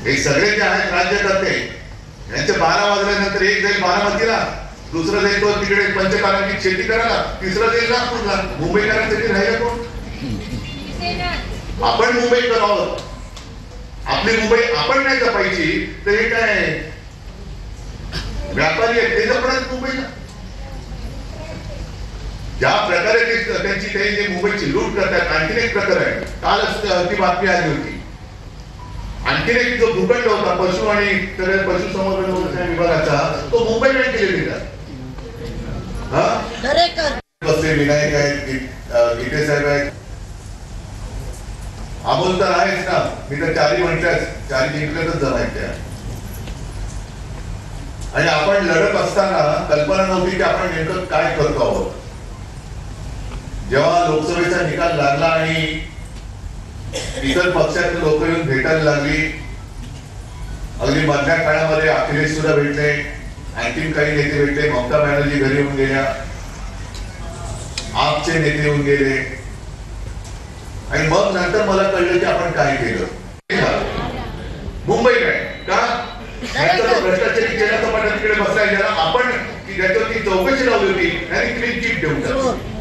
हे सगळे जे आहेत राज्यकर्ते यांचे 12 वाजल्यानंतर एक जाईल बारामतीला, दुसरं जाईल तो तिकडे पंचकारांची शेती करायला, तिसरं जाईल नागपूरला. मुंबईकरांसाठी राहिलं कोण? आपण मुंबईकर आहोत. आपली मुंबई आपण नाही जपायची तर हे काय व्यापारी आहेत ते जपणार मुंबईला? ज्या प्रकारे त्यांची काही जे मुंबईची लूट करतात. आणखीन एक प्रकार आहे, कालच ती बातमी आली होती. आणखीन एक जो भूखंड होता पशु आणि पशुसंवर्धन विभागाचा, तो मुंबई बँकेला दिला. बसले विनायक आहेत, गीते साहेब आहेत, अमोल तर आहेच ना. मी तर चारी म्हणतात, चारी जिंकल्यातच जमायच्या. आणि आपण लढत असताना कल्पना नव्हती की आपण नेमकं काय करतो आहोत. जेव्हा लोकसभेचा निकाल लागला आणि इतर पक्षातील लोक येऊन भेटायला लागली, अगदी मधल्या काळामध्ये अखिलेश सुद्धा भेटले, आणखीन काही नेते भेटले, ममता बॅनर्जी घरी येऊन गेल्या, आपचे नेते येऊन गेले. आणि मग नंतर मला कळलं की आपण काय केलं. मुंबई काय का भ्रष्टाचारी केला तर मला तिकडे बसला गेला. आपण त्याच्यावरती चौकशी लावली होती आणि क्लीन चिट देऊन टाकली.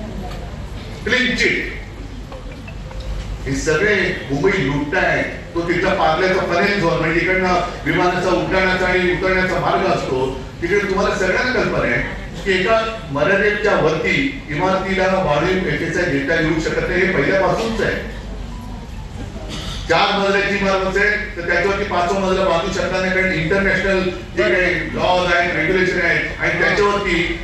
Clean chit. हे सगळे मुंबई लुटतायत. तो तिथला पार्ल्याचा फनेल झोन म्हणजे इकडनं विमानाचा उड्डाणाचा आणि उतरण्याचा मार्ग असतो. तिकडे तुम्हाला सगळ्यांना कल्पना आहे की एका मर्यादेच्या वरती इमारतीला वाढीव पेठेचा घेता येऊ शकत नाही. हे पहिल्यापासूनच आहे. 4 मजल्याची इमारत असेल तर त्याच्यावरती 5वा मजला बांधू शकता नाही, कारण इंटरनॅशनल जे काही लॉज आहेत, रेग्युलेशन आहेत आणि त्याच्यावरती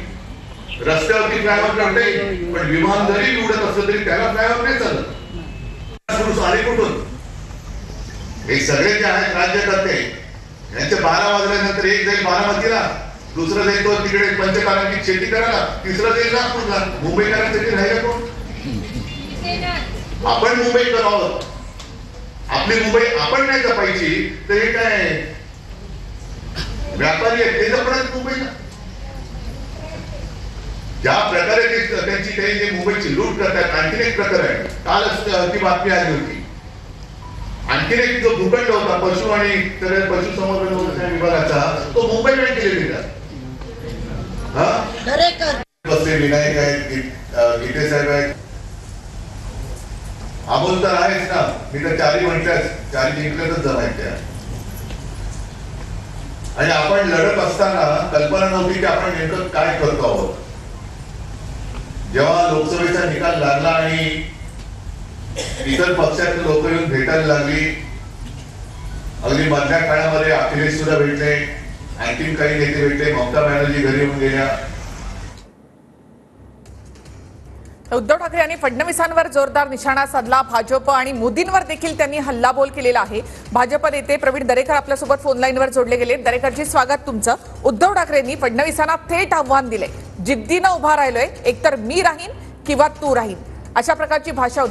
रस्त्यावरती फ्लायओव्हर काढता येईल. पण विमान जरी उडत असलं तरी त्याला फ्लायओव्हर नाही चालत. आले कुठून? हे सगळे जे आहेत राज्यकर्ते यांचे 12 वाजल्यानंतर एक जाईल बारामतीला, दुसरं जाईल तो तिकडे पंचकारांची शेती करायला, तिसरं जाईल नागपूरला. मुंबईकरांसाठी राहिलं कोण? आपण मुंबईकर आहोत. आपली मुंबई आपण नाही जपायची तर हे काय व्यापारी आहेत ते जपणार मुंबईला? ज्या प्रकारे त्यांची काही जे मुंबईची लूट करतात. आणखीन एक प्रकार आहे, कालच ती बातमी आली होती. आणखीन एक जो भूखंड होता पशु आणि पशुसंवर्धन विभागाचा, तो मुंबई बँकेला दिला. बसले विनायक आहेत, गीते साहेब आहेत, अमोल तर आहेच ना. मी तर चारी म्हणतात, चारी जिंकल्यातच जमायच्या. आणि आपण लढत असताना कल्पना नव्हती की आपण नेमकं काय करतो आहोत. जेव्हा लोकसभेचा निकाल लागला आणि इतर पक्षातील लोक येऊन भेटायला लागली, अगदी मधल्या काळामध्ये अखिलेश सुद्धा भेटले, आणखीन काही नेते भेटले, ममता बॅनर्जी घरी येऊन गेल्या. उद्धव ठाकरे यांनी फडणवीसांवर जोरदार निशाणा साधला. भाजप आणि मोदींवर देखील त्यांनी हल्लाबोल केलेला आहे. भाजप नेते प्रवीण दरेकर आपल्यासोबत फोन लाईनवर जोडले गेले. दरेकरजी, स्वागत तुमचं. उद्धव ठाकरेंनी फडणवीसांना थेट आव्हान दिले, जिद्दीनं उभा राहिलोय, एकतर मी राहीन किंवा तू राहीन, अशा प्रकारची भाषा